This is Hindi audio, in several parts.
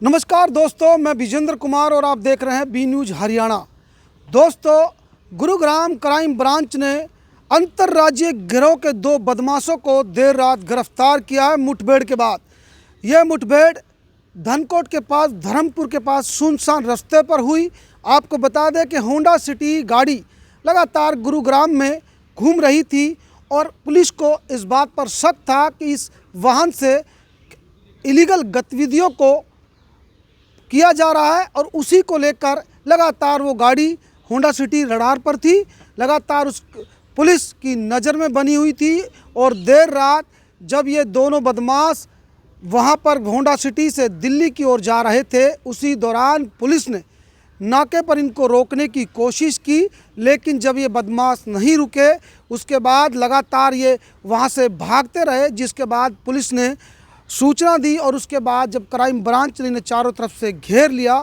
नमस्कार दोस्तों, मैं विजेंद्र कुमार और आप देख रहे हैं बी न्यूज़ हरियाणा। दोस्तों, गुरुग्राम क्राइम ब्रांच ने अंतर्राज्यीय गिरोह के 2 बदमाशों को देर रात गिरफ्तार किया है मुठभेड़ के बाद। यह मुठभेड़ धनकोट के पास धर्मपुर के पास सुनसान रास्ते पर हुई। आपको बता दें कि होंडा सिटी गाड़ी लगातार गुरुग्राम में घूम रही थी और पुलिस को इस बात पर शक था कि इस वाहन से इलीगल गतिविधियों को किया जा रहा है और उसी को लेकर लगातार वो गाड़ी होंडा सिटी रडार पर थी, लगातार उस पुलिस की नज़र में बनी हुई थी। और देर रात जब ये दोनों बदमाश वहाँ पर होंडा सिटी से दिल्ली की ओर जा रहे थे, उसी दौरान पुलिस ने नाके पर इनको रोकने की कोशिश की, लेकिन जब ये बदमाश नहीं रुके उसके बाद लगातार ये वहाँ से भागते रहे, जिसके बाद पुलिस ने सूचना दी और उसके बाद जब क्राइम ब्रांच ने इन्हें चारों तरफ से घेर लिया,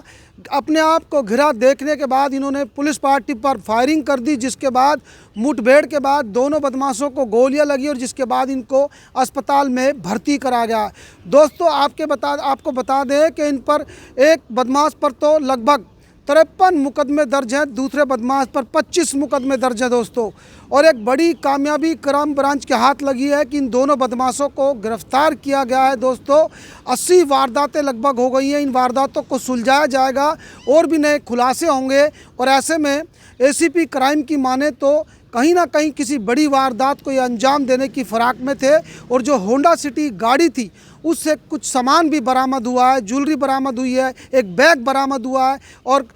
अपने आप को घिरा देखने के बाद इन्होंने पुलिस पार्टी पर फायरिंग कर दी, जिसके बाद मुठभेड़ के बाद दोनों बदमाशों को गोलियां लगी और जिसके बाद इनको अस्पताल में भर्ती करा गया। दोस्तों, आपको बता दें कि इन पर एक बदमाश पर तो लगभग 53 मुकदमे दर्ज हैं, दूसरे बदमाश पर 25 मुकदमे दर्ज हैं दोस्तों। और एक बड़ी कामयाबी क्राइम ब्रांच के हाथ लगी है कि इन दोनों बदमाशों को गिरफ्तार किया गया है दोस्तों। 80 वारदातें लगभग हो गई हैं, इन वारदातों को सुलझाया जाएगा और भी नए खुलासे होंगे। और ऐसे में एसीपी क्राइम की माने तो कहीं ना कहीं किसी बड़ी वारदात को ये अंजाम देने की फिराक में थे। और जो होंडा सिटी गाड़ी थी उससे कुछ सामान भी बरामद हुआ है, ज्वेलरी बरामद हुई है, एक बैग बरामद हुआ है और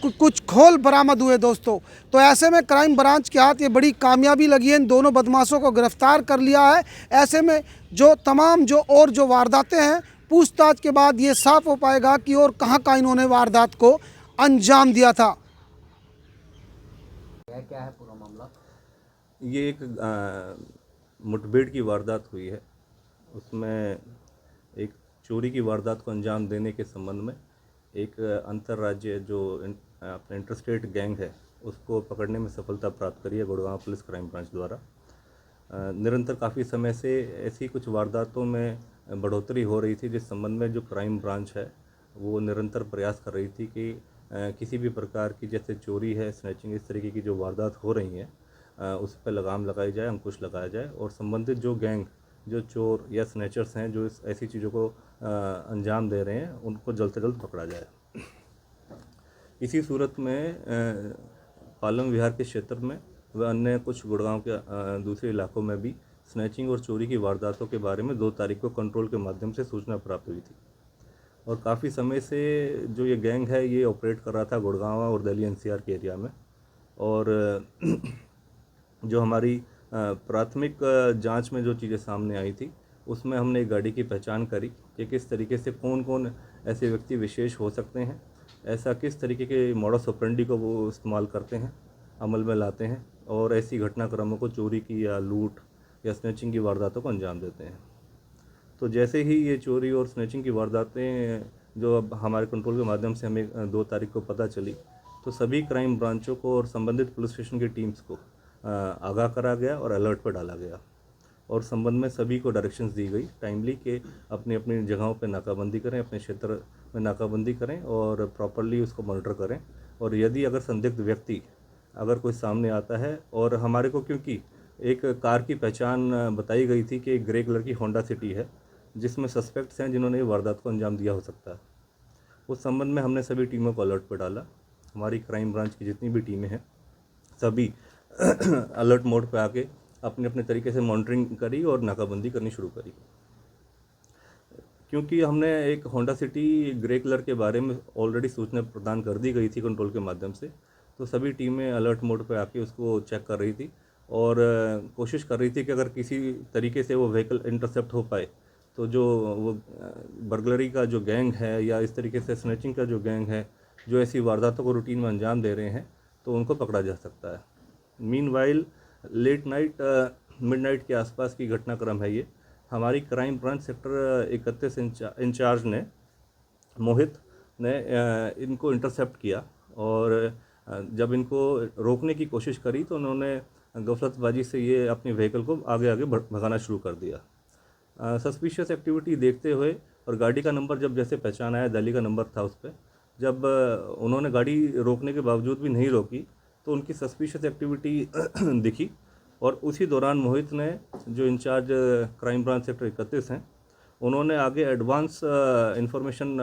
कुछ खोल बरामद हुए दोस्तों। तो ऐसे में क्राइम ब्रांच के हाथ ये बड़ी कामयाबी लगी है, इन दोनों बदमाशों को गिरफ्तार कर लिया है। ऐसे में जो तमाम जो वारदातें हैं, पूछताछ के बाद ये साफ हो पाएगा कि और कहाँ इन्होंने वारदात को अंजाम दिया था। क्या है पूरा मामला? ये एक मुठभेड़ की वारदात हुई है। उसमें एक चोरी की वारदात को अंजाम देने के संबंध में एक अंतर्राज्य जो अपना इंटरस्टेट गैंग है उसको पकड़ने में सफलता प्राप्त करी है गुड़गांव पुलिस क्राइम ब्रांच द्वारा। निरंतर काफ़ी समय से ऐसी कुछ वारदातों में बढ़ोतरी हो रही थी, जिस संबंध में जो क्राइम ब्रांच है वो निरंतर प्रयास कर रही थी कि किसी भी प्रकार की जैसे चोरी है, स्नैचिंग, इस तरीके की जो वारदात हो रही हैं उस पर लगाम लगाई जाए, अंकुश लगाया जाए और संबंधित जो गैंग, जो चोर या स्नैचर्स हैं जो ऐसी चीज़ों को अंजाम दे रहे हैं उनको जल्द से जल्द पकड़ा जाए। इसी सूरत में पालम विहार के क्षेत्र में व अन्य कुछ गुड़गांव के दूसरे इलाकों में भी स्नैचिंग और चोरी की वारदातों के बारे में 2 तारीख को कंट्रोल के माध्यम से सूचना प्राप्त हुई थी। और काफ़ी समय से जो ये गैंग है ये ऑपरेट कर रहा था गुड़गांव और दिल्ली एनसीआर के एरिया में। और जो हमारी प्राथमिक जांच में जो चीज़ें सामने आई थी उसमें हमने एक गाड़ी की पहचान करी कि किस तरीके से कौन कौन ऐसे व्यक्ति विशेष हो सकते हैं, ऐसा किस तरीके के मॉडस ऑपरेंडी को वो इस्तेमाल करते हैं, अमल में लाते हैं और ऐसी घटनाक्रमों को, चोरी की या लूट या स्नैचिंग की वारदातों को अंजाम देते हैं। तो जैसे ही ये चोरी और स्नैचिंग की वारदातें जो अब हमारे कंट्रोल के माध्यम से हमें 2 तारीख को पता चली, तो सभी क्राइम ब्रांचों को और संबंधित पुलिस स्टेशन की टीम्स को आगाह करा गया और अलर्ट पर डाला गया और संबंध में सभी को डायरेक्शंस दी गई टाइमली कि अपनी अपनी जगहों पे नाकाबंदी करें, अपने क्षेत्र में नाकाबंदी करें और प्रॉपरली उसको मॉनिटर करें। और यदि अगर संदिग्ध व्यक्ति अगर कोई सामने आता है, और हमारे को क्योंकि एक कार की पहचान बताई गई थी कि एक ग्रे कलर की होंडा सिटी है जिसमें सस्पेक्ट्स हैं जिन्होंने ये वारदात को अंजाम दिया हो सकता है, उस संबंध में हमने सभी टीमों को अलर्ट पर डाला। हमारी क्राइम ब्रांच की जितनी भी टीमें हैं सभी अलर्ट मोड पे आके अपने अपने तरीके से मॉनिटरिंग करी और नाकाबंदी करनी शुरू करी। क्योंकि हमने एक होंडा सिटी ग्रे कलर के बारे में ऑलरेडी सूचना प्रदान कर दी गई थी कंट्रोल के माध्यम से, तो सभी टीमें अलर्ट मोड पे आके उसको चेक कर रही थी और कोशिश कर रही थी कि अगर किसी तरीके से वो व्हीकल इंटरसेप्ट हो पाए तो जो वो बर्गलरी का जो गैंग है या इस तरीके से स्नैचिंग का जो गैंग है जो ऐसी वारदातों को रूटीन में अंजाम दे रहे हैं तो उनको पकड़ा जा सकता है। मीनवाइल लेट नाइट मिडनाइट के आसपास की घटनाक्रम है ये। हमारी क्राइम ब्रांच सेक्टर 31 इंचार्ज ने, मोहित ने इनको इंटरसेप्ट किया और जब इनको रोकने की कोशिश करी तो उन्होंने गफलतबाजी से ये अपनी व्हीकल को आगे आगे भगाना शुरू कर दिया। सस्पिशियस एक्टिविटी देखते हुए और गाड़ी का नंबर जब जैसे पहचान आया, दिल्ली का नंबर था उस पर, जब उन्होंने गाड़ी रोकने के बावजूद भी नहीं रोकी तो उनकी सस्पिशियस एक्टिविटी दिखी। और उसी दौरान मोहित ने, जो इंचार्ज क्राइम ब्रांच सेक्टर 31 हैं, उन्होंने आगे एडवांस इंफॉर्मेशन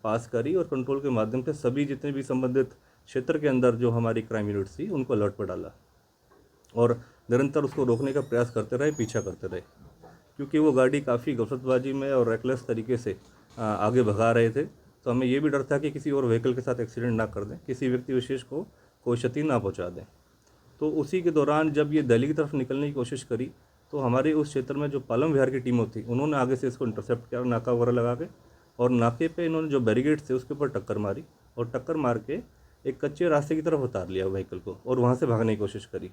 पास करी और कंट्रोल के माध्यम से सभी जितने भी संबंधित क्षेत्र के अंदर जो हमारी क्राइम यूनिट्स थी उनको अलर्ट पर डाला और निरंतर उसको रोकने का प्रयास करते रहे, पीछा करते रहे, क्योंकि वो गाड़ी काफ़ी गफलतबाजी में और रेकलेस तरीके से आगे भगा रहे थे। तो हमें ये भी डर था कि किसी और व्हीकल के साथ एक्सीडेंट ना कर दें, किसी व्यक्ति विशेष को कोई क्षति ना पहुंचा दें। तो उसी के दौरान जब ये दिल्ली की तरफ निकलने की कोशिश करी तो हमारे उस क्षेत्र में जो पालम विहार की टीम थी उन्होंने आगे से इसको इंटरसेप्ट किया, नाका वगैरह लगा के, और नाके पे इन्होंने जो बैरिकेड थे उसके ऊपर टक्कर मारी और टक्कर मार के एक कच्चे रास्ते की तरफ उतार लिया व्हीकल को और वहाँ से भागने की कोशिश करी।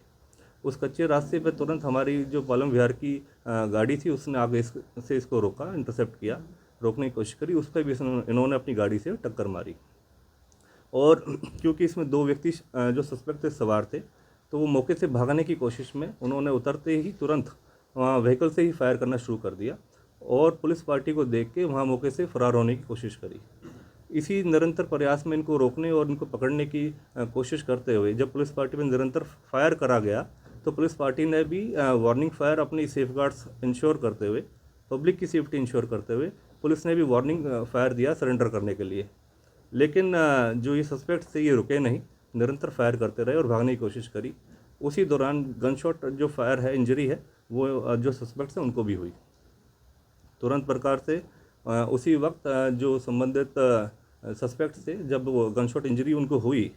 उस कच्चे रास्ते पे तुरंत हमारी जो पालम विहार की गाड़ी थी उसने आगे से इसको रोका, इंटरसेप्ट किया, रोकने की कोशिश करी। उस पर भी इन्होंने अपनी गाड़ी से टक्कर मारी और क्योंकि इसमें 2 व्यक्ति जो सस्पेक्ट थे सवार थे, तो वो मौके से भागने की कोशिश में उन्होंने उतरते ही तुरंत वहाँ व्हीकल से ही फायर करना शुरू कर दिया और पुलिस पार्टी को देख के वहाँ मौके से फरार होने की कोशिश करी। इसी निरंतर प्रयास में इनको रोकने और इनको पकड़ने की कोशिश करते हुए जब पुलिस पार्टी में निरंतर फायर करा गया तो पुलिस पार्टी ने भी वार्निंग फायर अपनी सेफगार्ड्स इंश्योर करते हुए, पब्लिक की सेफ्टी इंश्योर करते हुए पुलिस ने भी वार्निंग फायर दिया सरेंडर करने के लिए। लेकिन जो ये सस्पेक्ट थे ये रुके नहीं, निरंतर फायर करते रहे और भागने की कोशिश करी। उसी दौरान गन शॉट जो फायर है, इंजरी है, वो जो सस्पेक्ट्स हैं उनको भी हुई। तुरंत प्रकार से उसी वक्त जो संबंधित सस्पेक्ट्स थे, जब वो गन शॉट इंजरी उनको हुई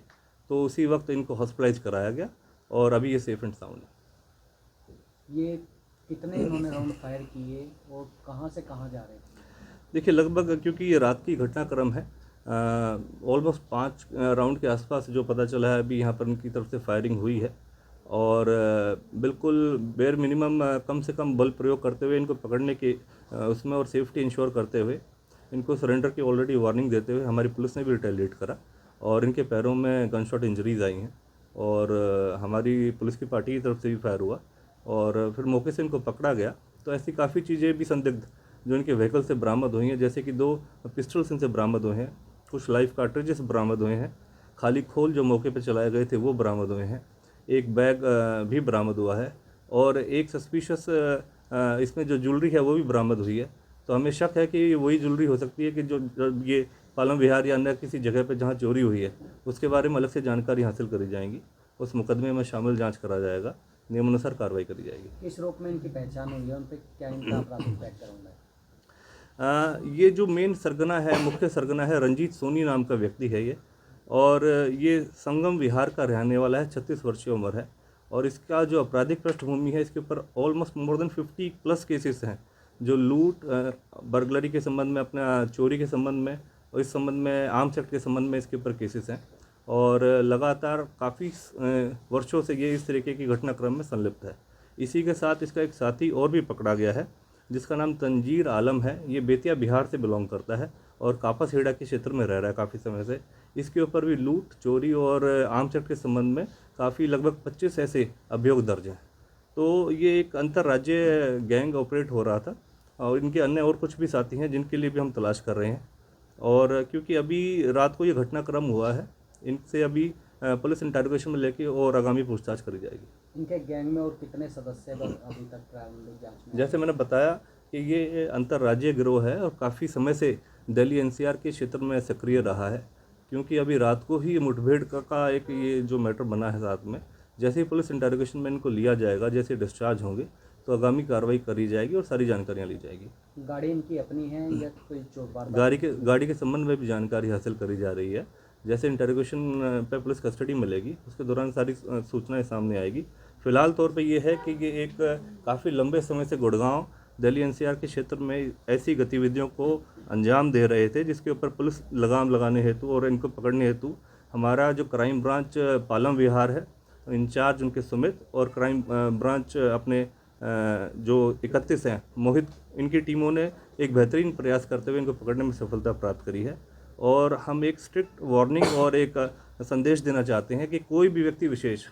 तो उसी वक्त इनको हॉस्पिटलाइज कराया गया और अभी ये सेफ एंड साउंड है। ये कितने इन्होंने राउंड फायर किए और कहाँ से कहाँ जा रहे थे? देखिए, लगभग, क्योंकि ये रात की घटनाक्रम है, ऑलमोस्ट 5 राउंड के आसपास जो पता चला है अभी यहाँ पर इनकी तरफ से फायरिंग हुई है और बिल्कुल बेयर मिनिमम कम से कम बल प्रयोग करते हुए इनको पकड़ने के उसमें और सेफ्टी इंश्योर करते हुए इनको सरेंडर की ऑलरेडी वार्निंग देते हुए हमारी पुलिस ने भी रिटेलिएट करा और इनके पैरों में गन शॉट इंजरीज आई हैं और हमारी पुलिस की पार्टी की तरफ से भी फायर हुआ और फिर मौके से इनको पकड़ा गया। तो ऐसी काफ़ी चीज़ें भी संदिग्ध जो इनके व्हीकल से बरामद हुई हैं, जैसे कि 2 पिस्टल्स इनसे बरामद हुए हैं, कुछ लाइव कार्ट्रिजेस बरामद हुए हैं, खाली खोल जो मौके पर चलाए गए थे वो बरामद हुए हैं, एक बैग भी बरामद हुआ है और एक सस्पिशियस इसमें जो ज्वेलरी है वो भी बरामद हुई है। तो हमें शक है कि वही ज्वेलरी हो सकती है कि जो ये पालम विहार या अन्य किसी जगह पे जहाँ चोरी हुई है उसके बारे में अलग से जानकारी हासिल करी जाएंगी, उस मुकदमे में शामिल जांच करा जाएगा, नियमानुसार कार्रवाई करी जाएगी। किस रूप में इनकी पहचान हुई है, उन पर क्या इनका आपराधिक बैकग्राउंड है? ये जो मेन सरगना है, मुख्य सरगना है, रंजीत सोनी नाम का व्यक्ति है ये, और ये संगम विहार का रहने वाला है, 36 वर्षीय उम्र है और इसका जो आपराधिक पृष्ठभूमि है इसके ऊपर ऑलमोस्ट मोर देन 50+ केसेस हैं, जो लूट, बर्गलरी के संबंध में, अपना चोरी के संबंध में और इस संबंध में आर्म्स एक्ट के संबंध में इसके ऊपर केसेस हैं और लगातार काफ़ी वर्षों से ये इस तरीके की घटनाक्रम में संलिप्त है। इसी के साथ इसका एक साथी और भी पकड़ा गया है जिसका नाम तंजीर आलम है। ये बेतिया बिहार से बिलोंग करता है और कापासहेड़ा के क्षेत्र में रह रहा है काफ़ी समय से। इसके ऊपर भी लूट, चोरी और आर्म्स एक्ट के संबंध में काफ़ी लगभग 25 ऐसे अभियोग दर्ज हैं। तो ये एक अंतर्राज्यीय गैंग ऑपरेट हो रहा था और इनके अन्य और कुछ भी साथी हैं जिनके लिए भी हम तलाश कर रहे हैं और क्योंकि अभी रात को ये घटनाक्रम हुआ है, इनसे अभी पुलिस इंटरोगेशन में लेके और आगामी पूछताछ करी जाएगी। इनके गैंग में और कितने सदस्य अभी तक प्रारंभिक जांच में? जैसे मैंने बताया कि ये अंतर्राज्यीय गिरोह है और काफ़ी समय से दिल्ली NCR के क्षेत्र में सक्रिय रहा है, क्योंकि अभी रात को ही मुठभेड़ का एक ये जो मैटर बना है साथ में, जैसे ही पुलिस इंटरोगेशन में इनको लिया जाएगा, जैसे डिस्चार्ज होंगे तो आगामी कार्रवाई करी जाएगी और सारी जानकारियाँ ली जाएगी। गाड़ी इनकी अपनी है या कोई चोर? गाड़ी के संबंध में भी जानकारी हासिल करी जा रही है। जैसे इंटरोगेशन पे पुलिस कस्टडी में लेगी उसके दौरान सारी सूचनाएं सामने आएगी। फिलहाल तौर पे ये है कि ये एक काफ़ी लंबे समय से गुड़गांव, दिल्ली NCR के क्षेत्र में ऐसी गतिविधियों को अंजाम दे रहे थे जिसके ऊपर पुलिस लगाम लगाने हेतु और इनको पकड़ने हेतु हमारा जो क्राइम ब्रांच पालम विहार है, इंचार्ज उनके सुमित, और क्राइम ब्रांच अपने जो 31 हैं मोहित, इनकी टीमों ने एक बेहतरीन प्रयास करते हुए इनको पकड़ने में सफलता प्राप्त करी है। और हम एक स्ट्रिक्ट वार्निंग और एक संदेश देना चाहते हैं कि कोई भी व्यक्ति विशेष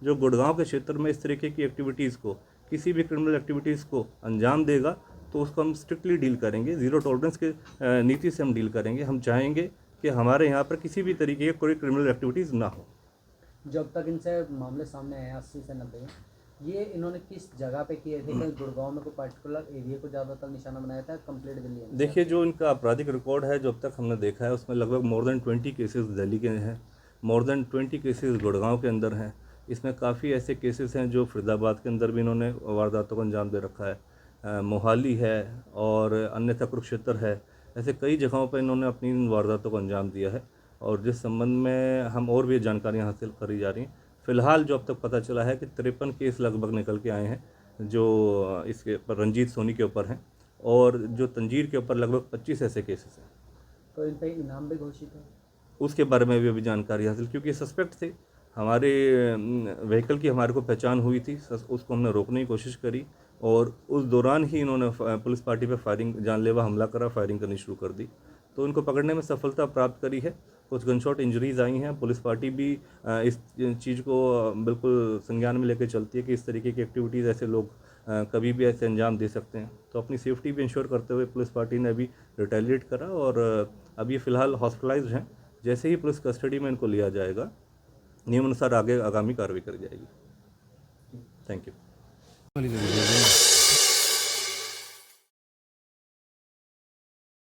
जो गुड़गांव के क्षेत्र में इस तरीके की एक्टिविटीज़ को, किसी भी क्रिमिनल एक्टिविटीज़ को अंजाम देगा तो उसको हम स्ट्रिक्टली डील करेंगे, ज़ीरो टॉलरेंस के नीति से हम डील करेंगे। हम चाहेंगे कि हमारे यहाँ पर किसी भी तरीके की कोई क्रिमिनल एक्टिविटीज़ ना हो। जो अब तक इनसे मामले सामने आए हैं 80 से 90, ये इन्होंने किस जगह पे किए थे? कहीं गुड़गांव में कोई पर्टिकुलर एरिया को ज़्यादातर निशाना बनाया था, कंप्लीट दिल्ली में? देखिए, जो इनका आपराधिक रिकॉर्ड है जो अब तक हमने देखा है उसमें लगभग मोर देन 20 केसेस दिल्ली के हैं, मोर देन 20 केसेस गुड़गांव के अंदर हैं। इसमें काफ़ी ऐसे केसेस हैं जो फरीदाबाद के अंदर भी इन्होंने वारदातों को अंजाम दे रखा है, मोहाली है और अन्यथा कुरुक्षेत्र है। ऐसे कई जगहों पर इन्होंने अपनी इन वारदातों को अंजाम दिया है और जिस संबंध में हम और भी जानकारियाँ हासिल करी जा रही हैं। फ़िलहाल जो अब तक पता चला है कि 53 केस लगभग निकल के आए हैं जो इसके ऊपर रंजीत सोनी के ऊपर हैं और जो तंजीर के ऊपर लगभग 25 ऐसे केसेस हैं। तो इन पे इनाम भी घोषित है? उसके बारे में भी अभी जानकारी हासिल, क्योंकि सस्पेक्ट थे, हमारे व्हीकल की हमारे को पहचान हुई थी, उसको हमने रोकने की कोशिश करी और उस दौरान ही इन्होंने पुलिस पार्टी पे फायरिंग, जानलेवा हमला करा, फायरिंग करनी शुरू कर दी। तो इनको पकड़ने में सफलता प्राप्त करी है। कुछ गनशॉट इंजरीज आई हैं। पुलिस पार्टी भी इस चीज़ को बिल्कुल संज्ञान में लेकर चलती है कि इस तरीके की एक्टिविटीज़ ऐसे लोग कभी भी ऐसे अंजाम दे सकते हैं। तो अपनी सेफ्टी भी इंश्योर करते हुए पुलिस पार्टी ने अभी रिटेलिएट करा और अब ये फ़िलहाल हॉस्पिटलाइज्ड हैं। जैसे ही पुलिस कस्टडी में इनको लिया जाएगा, नियमानुसार आगे आगामी कार्रवाई करी जाएगी। Thank you.